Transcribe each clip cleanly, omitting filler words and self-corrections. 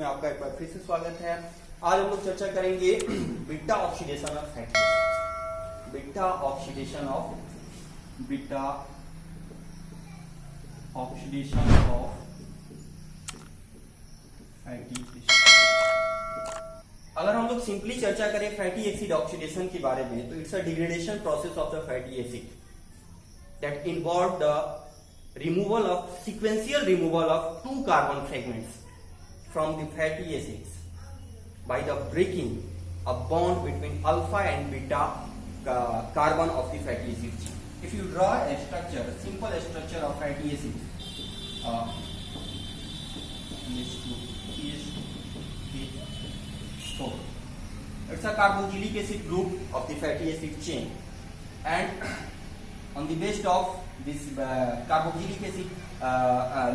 में आपका एक बार फिर से स्वागत है। आज हम लोग चर्चा करेंगे beta oxidation of fatty acid. Beta oxidation of fatty acid. अगर हम लोग सिंपली चर्चा करें फैटी एसिड ऑक्सीडेशन के बारे में, तो it's a degradation process of the fatty acid that involve the sequential removal of two carbon fragments from the fatty acids by the breaking a bond between alpha and beta carbon of the fatty acid chain. If you draw a structure, a simple structure of fatty acid, so it's a carboxylic acid group of the fatty acid chain, and on the base of this carboxylic acid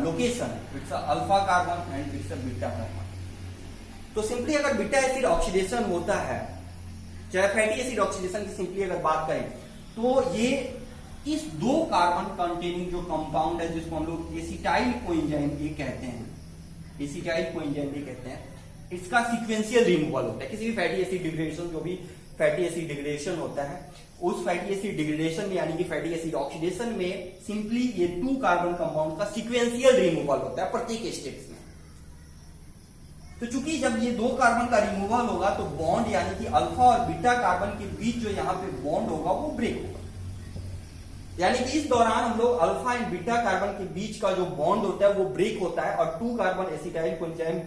location, it's a alpha carbon and it's a beta carbon. तो simply अगर beta acid oxidation होता है, चाहे fatty acid oxidation की simply अगर बात करें, तो ये इस दो कार्बन कंटेनिंग जो कंपाउंड है जिसको हम लोग एसिटाइल कोएंजाइम ए कहते हैं, एसिटाइल कोएंजाइम ए कहते हैं, इसका सीक्वेंशियल रिमूवल होता है। किसी भी फैटी एसिड डिग्रेडेशन, जो भी फैटी एसिड डिग्रेडेशन होता है, उस फैटी एसिड डिग्रेडेशन में यानी कि फैटी एसिड ऑक्सीडेशन में सिंपली ये टू कार्बन कंपाउंड का सीक्वेंशियल रिमूवल होता है प्रत्येक स्टेप्स में। तो चूंकि जब ये दो कार्बन का रिमूवल होगा तो बॉन्ड यानी कि अल्फा और बीटा कार्बन के बीच जो यहाँ पे बॉन्ड होगा वो ब्रेक होगा, यानी कि इस दौरान हम लोग अल्फा एंड बीटा कार्बन के बीच का जो बॉन्ड होता है वो ब्रेक होता है और two carbon acetyl coenzyme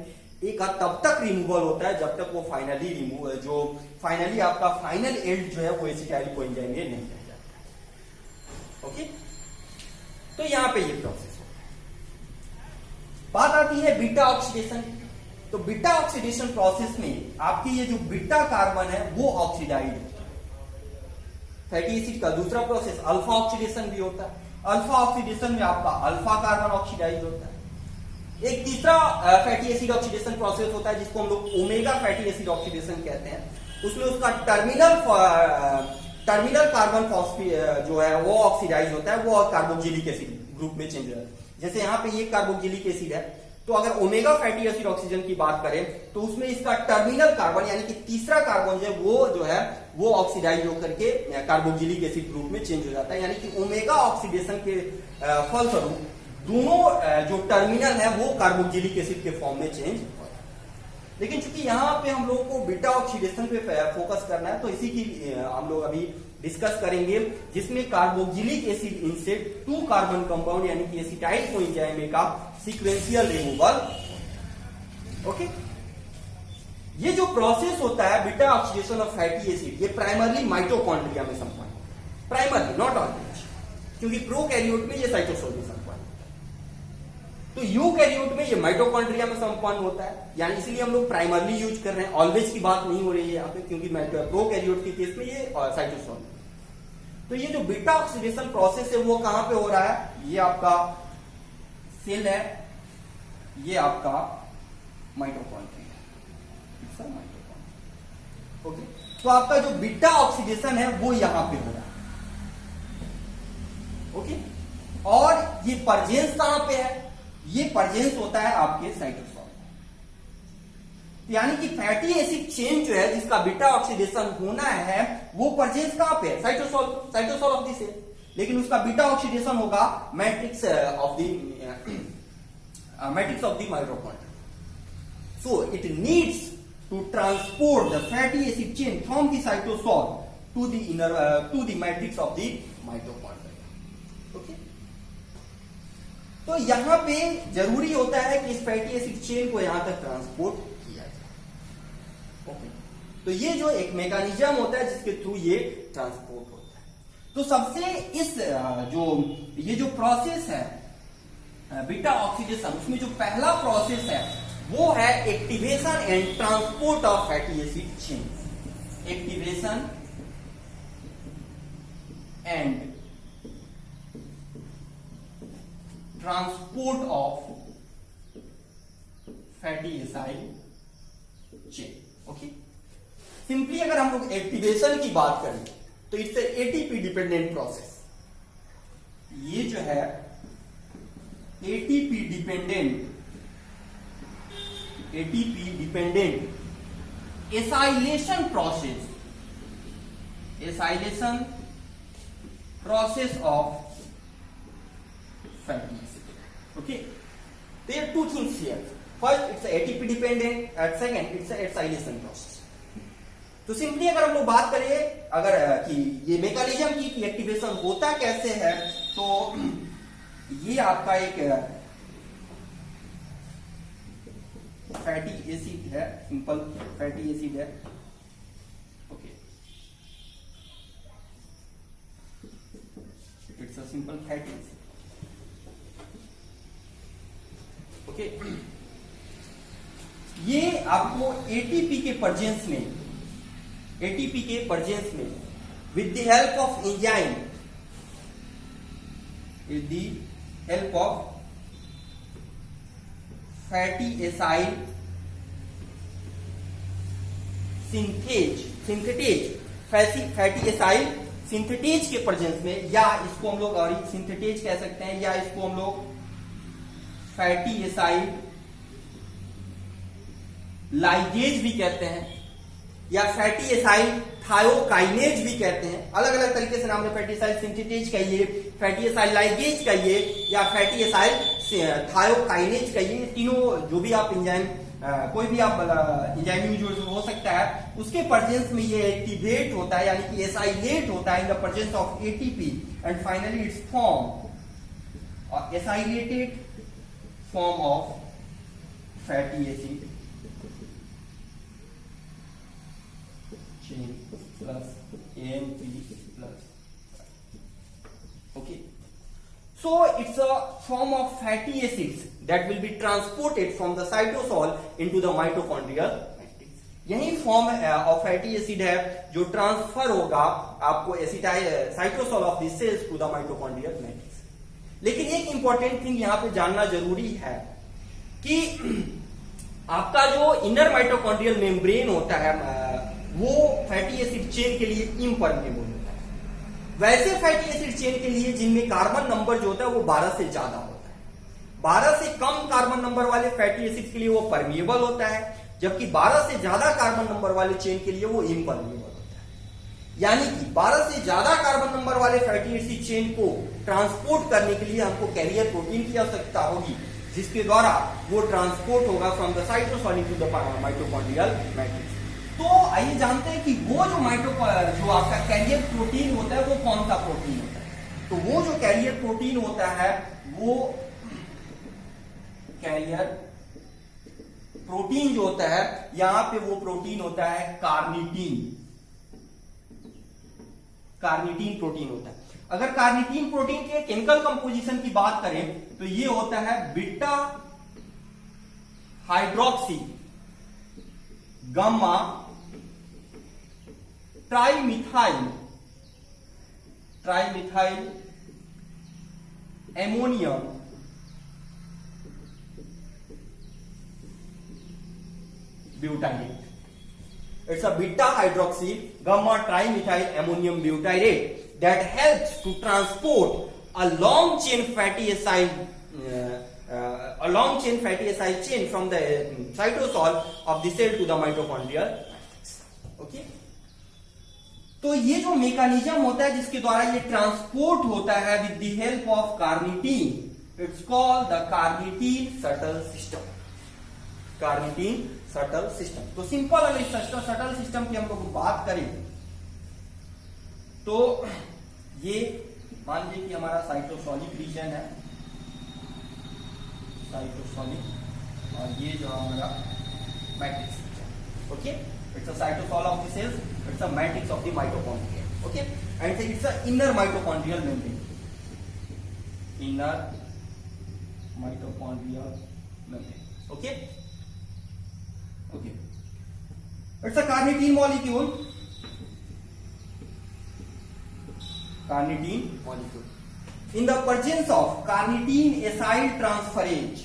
A का तब तक रिमूवल होता है जब तक वो फाइनली आपका फाइनल एंड जो है वो एसिटाइल कोएंजाइम ए नहीं रह जाता। ओके, तो यहां पे ये प्रोसेस होता है। बात आती है बीटा ऑक्सीडेशन। तो बीटा ऑक्सीडेशन प्रोसेस में आपकी ये जो बीटा कार्बन है वो ऑक्सीडाइज होता है। फैटी एसिड का दूसरा प्रोसेस अल्फा ऑक्सीडेशन भी होता है। अल्फा ऑक्सीडेशन में आपका अल्फा कार्बन ऑक्सीडाइज होता है। एक तीसरा फैटी एसिड ऑक्सीडेशन प्रोसेस होता है जिसको हम लोग ओमेगा फैटी एसिड ऑक्सीडेशन कहते हैं। उसमें उसका टर्मिनल कार्बन फॉस्फेट जो है वो ऑक्सीडाइज होता है, वो कार्बोक्सिलिक एसिड ग्रुप में चेंज होता है। जैसे यहाँ पे ये कार्बोक्सिलिक एसिड है, तो अगर ओमेगा फैटी एसिड ऑक्सीजन की बात करें तो उसमें इसका टर्मिनल कार्बन यानी कि तीसरा कार्बन जो है वो ऑक्सीडाइज होकर के कार्बोक्सिलिक एसिड ग्रुप में चेंज हो जाता है। यानी कि ओमेगा ऑक्सीडेशन के फलस्वरूप दोनों जो टर्मिनल है वो कार्बोक्सिलिक एसिड के फॉर्म में चेंज होता है। लेकिन चूंकि यहाँ पे हम लोगों को बीटा ऑक्सीडेशन पे फोकस करना है, तो इसी की हम लोग अभी डिस्कस करेंगे, जिसमें कार्बोक्सिलिक एसिड इनसे टू कार्बन कंपाउंड यानी कि एसिटाइल कोएंजाइम ए का सीक्वेंशियल रिमूवल। ओके, ये जो प्रोसेस होता है beta oxidation of fatty acid, ये प्राइमरली माइटोकॉन्ड्रिया में संपन्न, प्राइमरली नॉट ऑलवेज, क्योंकि प्रोकैरियोट में ये साइटोसोल में संपन्न, तो यूकैरियोट में ये माइटोकॉन्ड्रिया में संपन्न होता है। यानी इसलिए हम लोग प्राइमरली यूज कर रहे हैं, ऑलवेज की बात नहीं हो रही है यहाँ पे, क्योंकि प्रोकैरियोट के केस में ये साइटोसोल। तो ये जो बीटा ऑक्सीडेशन प्रोसेस है वो कहां पे हो रहा है? ये आपका सेल है, ये आपका माइटोकॉन्ड्रिया, ओके। तो आपका जो बीटा ऑक्सीडेशन है वो यहां पे हो रहा है, ओके। और ये परजेंस कहां पे है? ये परजेंस होता है आपके साइटोसोल। यानी कि फैटी एसिड चेन जो है जिसका बीटा ऑक्सीडेशन होना है वो परजेंस कहां पे है? Cytosol of the cell. लेकिन उसका बीटा ऑक्सीडेशन होगा matrix of the mitochondria. So it needs to transport the fatty acid chain from the cytosol to the matrix of the mitochondria. Okay, तो यहां पे जरूरी होता है कि इस फैटी एसिड चेन को यहां तक ट्रांसपोर्ट किया जाए। ओके, तो ये जो एक मैकेनिज्म होता है जिसके थ्रू ये ट्रांसपोर्ट होता है। तो सबसे इस ये जो प्रोसेस है बीटा ऑक्सीडेशन, उसमें जो पहला प्रोसेस है वो है activation and transport of fatty acid chain. Activation and transport of fatty acid chain. Okay, simply अगर हम लोग एक्टिवेशन की बात करें तो इट्स एटीपी डिपेंडेंट प्रोसेस। ये जो है ATP dependent ATP dependent acylation process of fatty acid. Okay, there are two things here. First, it's a ATP dependent, and second, it's a acylation process. तो simply अगर हम लोग बात करें अगर कि ये मैकेनिज्म की एक्टिवेशन होता कैसे है, तो ये आपका एक फैटी एसिड है, सिंपल फैटी एसिड है. Okay, it's a simple fatty acid. Okay, ये आपको एटीपी के प्रेजेंस में with the help of enzyme, fatty acyl fatty acyl synthetase के प्रेजेंस में, या इसको हम लोग और सिंथेटेज कह सकते हैं, या इसको हम लोग फैटी एसाइल लाइगेज भी कहते हैं, या फैटी एसाइल थायोकाइनेज भी कहते हैं. अलग अलग तरीके से नाम है. फैटी एसाइल सिंथेटेज कहिए, फैटी एसाइल लाइगेज कहिए, या फैटी एसाइल थायोकाइनेज कहिए. तीनों जो भी आप एंजाइम कोई भी आप एंजाइम यूज हो सकता है, उसके प्रेजेंस में ये एक्टिवेट होता है, यानी कि एसाइलेट होता है in the presence of ATP, and finally its form acylated form of fatty acid chain plus AMP plus. Okay, so it's a form of fatty acids that will be transported from the cytosol into the mitochondrial matrix. यही form of fatty acid है जो transfer होगा आपको cytosol of the cells to the mitochondrial matrix. लेकिन एक important thing यहां पे जानना जरूरी है कि आपका जो इनर माइटोकॉन्ड्रियल मेम्ब्रेन होता है वो फैटी एसिड चेन के लिए इम्परमेबल होता है. वैसे फैटी एसिड चेन के लिए जिनमें कार्बन नंबर जो होता है वो 12 से ज्यादा होता है, 12 से कम कार्बन नंबर वाले फैटी एसिड के लिए वो परमिएबल होता है, जबकि 12 से ज्यादा कार्बन नंबर वाले चेन के लिए वो इम्परमिएबल होता है. यानी कि 12 से ज्यादा कार्बन नंबर वाले फैटी एसिड चेन को ट्रांसपोर्ट करने के लिए हमको कैरियर प्रोटीन की आवश्यकता होगी, जिसके द्वारा वो ट्रांसपोर्ट होगा from the cytosol to the mitochondrial matrix. तो आइए जानते हैं कि वो जो जो आपका कैरियर प्रोटीन होता है वो कौन सा प्रोटीन होता है. तो वो जो कैरियर प्रोटीन होता है वो कैरियर प्रोटीन जो होता है, यहां पे वो प्रोटीन होता है कार्निटीन प्रोटीन होता है. अगर कार्निटीन प्रोटीन के केमिकल कंपोजिशन की बात करें तो ये होता है beta hydroxy gamma trimethyl ammonium butyrate. It's a beta hydroxy gamma trimethyl ammonium butyrate that helps to transport a long chain fatty acyl chain from the cytosol of the cell to the mitochondrial matrix. Okay, तो ये जो mechanism होता है जिसके द्वारा ये transport होता है with the help of carnitine, it's called the carnitine shuttle system. तो सिंपल अगर इस शटल सिस्टम की हम लोग बात करें तो ये मान लीजिए कि हमारा साइटोसॉलिक रीजन है, और ये जो हमारा matrix region. Okay, it's a cytosol of the cells, it's a matrix of the mitochondria. Okay, and it's a inner mitochondrial membrane. Okay, it's a carnitine molecule. In the presence of carnitine acyl transferase,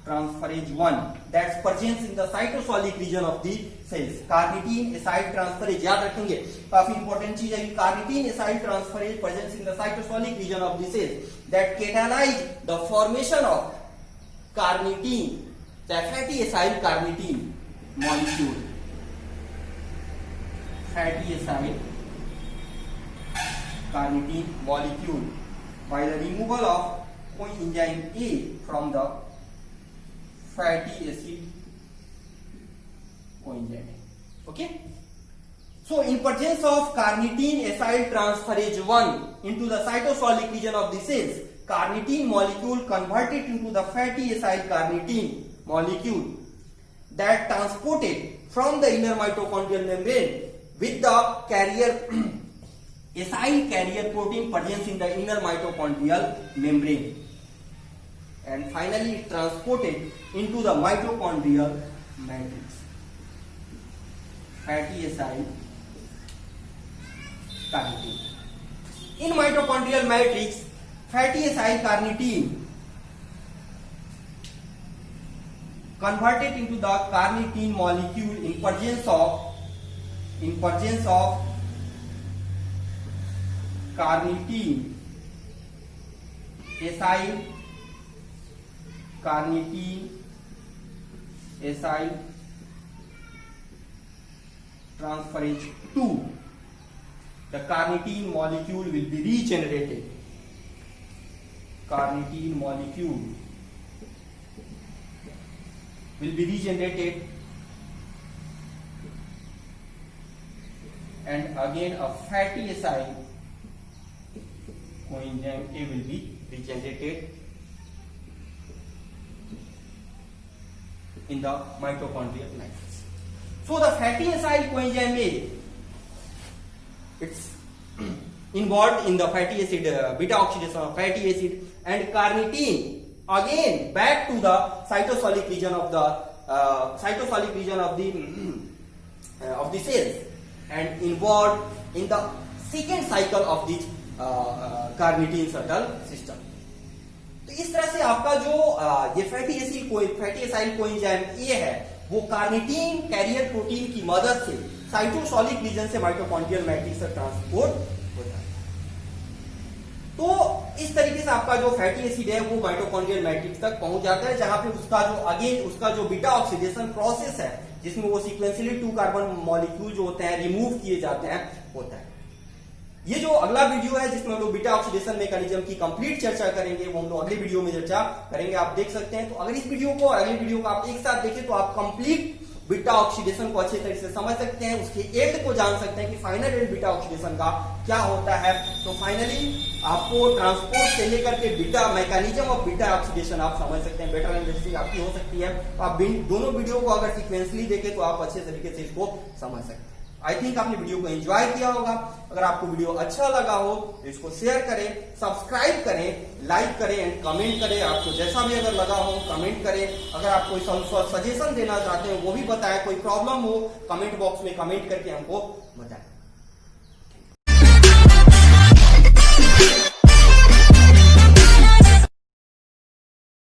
transferase 1 that's present in the cytosolic region of the cells. Carnitine acyl transferase, याद रखेंगे, काफी important चीज है. Carnitine acyl transferase present in the cytosolic region of the cells that catalyze the formation of carnitine, fatty acyl carnitine molecule. Fatty acyl carnitine molecule by the removal of coenzyme A from the fatty acid coenzyme. Okay, so in presence of carnitine acyl transferase 1 into the cytosolic region of the cells, carnitine molecule converted into the fatty acyl carnitine molecule that transported from the inner mitochondrial membrane with the carrier acyl carrier protein present in the inner mitochondrial membrane, and finally transported into the mitochondrial matrix. Fatty acyl carnitine. In mitochondrial matrix, fatty acyl carnitine converted into the carnitine molecule in presence of carnitine acyl transferase 2, the carnitine molecule will be regenerated. Carnitine molecule will be regenerated, and again a fatty acyl coenzyme A will be regenerated in the mitochondrial matrix. So the fatty acyl coenzyme A, it's involved in the fatty acid beta oxidation of fatty acid, and carnitine again back to the cytosolic region of the of the cells, and involved in the second cycle of the carnitine shuttle system. तो इस तरह से आपका जो ये fatty acyl coenzyme A है वो carnitine carrier protein की मदद से साइटोसोलिक रीजन से माइटोकॉन्ड्रियल मैट्रिक्स तक ट्रांसपोर्ट होता है. तो इस तरीके से आपका जो फैटी एसिड है वो माइटोकॉन्ड्रियल मैट्रिक्स तक पहुंच जाता है, जहां पे उसका जो बीटा ऑक्सीडेशन प्रोसेस है जिसमें वो सीक्वेंशियली 2 कार्बन मॉलिक्यूल जो होते हैं रिमूव किए जाते हैं होता है. ये जो अगला वीडियो है जिसमें हम लोग बीटा ऑक्सीडेशन मैकेनिज्म की कंप्लीट चर्चा करेंगे वो हम लोग अगले वीडियो में चर्चा करेंगे, आप देख सकते हैं. तो अगर इस वीडियो को अगले वीडियो को आप एक साथ देखें तो आप कंप्लीट बीटा ऑक्सीडेशन को अच्छे तरीके से समझ सकते हैं, उसके एंड को जान सकते हैं कि फाइनल एंड बीटा ऑक्सीडेशन का क्या होता है. तो फाइनली आपको ट्रांसपोर्ट से लेकर के beta mechanism of beta oxidation आप समझ सकते हैं, बेटर अंडरस्टैंडिंग आपकी हो सकती है. तो आप दोनों वीडियो को अगर सीक्वेंसली देखें तो आप अच्छे तरीके से इसको समझ सकते हैं. आई थिंक आपने वीडियो को एंजॉय किया होगा. अगर आपको वीडियो अच्छा लगा हो तो इसको शेयर करें, सब्सक्राइब करें, लाइक करें एंड कमेंट करें. आपको जैसा भी अगर लगा हो कमेंट करें. अगर आप कोई सजेशन देना चाहते हैं वो भी बताएं. कोई प्रॉब्लम हो कमेंट बॉक्स में कमेंट करके हमको बताएं.